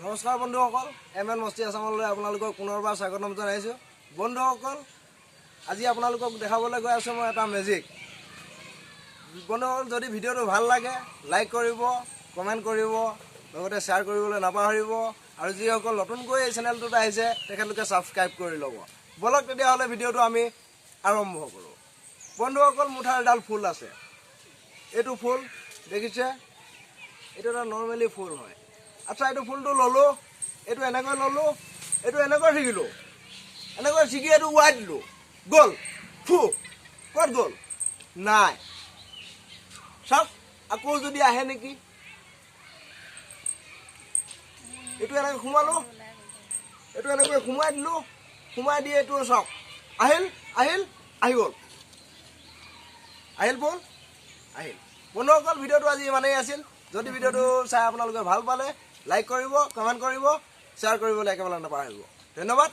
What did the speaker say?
নমস্কাৰ বন্ধুসকল, MN মস্তি আছামলৈ আপোনালোকক পুনৰবাৰ স্বাগতম জনাইছোঁ। বন্ধুসকল, আজি আপোনালোকক দেখাবলৈ গৈ আছোঁ মই এটা মেজিক। বন্ধুসকল, যদি ভিডিঅ'টো ভাল লাগে লাইক কৰিব, কমেণ্ট কৰিব, লগতে শ্বেয়াৰ কৰিবলৈ নাপাহৰিব। আৰু যিসকল নতুনকৈ এই চেনেলটোত আহিছে তেখেতলোকে ছাবস্ক্ৰাইব কৰি ল'ব। বলক তেতিয়াহ'লে ভিডিঅ'টো আমি আৰম্ভ কৰোঁ। বন্ধুসকল, মোৰ ঠাইত এডাল ফুল আছে। এইটো ফুল দেখিছে, এইটো এটা নৰ্মেলি ফুল হয়। আচ্ছা, এইটো ফুলটো ল'লোঁ, এইটো এনেকৈ ল'লোঁ, এইটো এনেকৈ ছিগিলোঁ, এনেকৈ ছিগি এইটো উৰাই দিলোঁ, গ'ল ফু, ক'ত গ'ল? নাই। চাওক, আকৌ যদি আহে নেকি? এইটো এনেকৈ সোমালোঁ, এইটো এনেকৈ সোমাই দিলোঁ, সোমাই দি এইটো চাওক, আহিল আহিল আহি গ'ল, আহিল ফুল আহিল। বন্ধুসকল, ভিডিঅ'টো আজি ইমানেই আছিল। যদি ভিডিঅ'টো চাই আপোনালোকে ভাল পালে লাইক কৰিব, কমেণ্ট কৰিব, শ্বেয়াৰ কৰিবলৈ একেবাৰে নাপাহৰিব। ধন্যবাদ।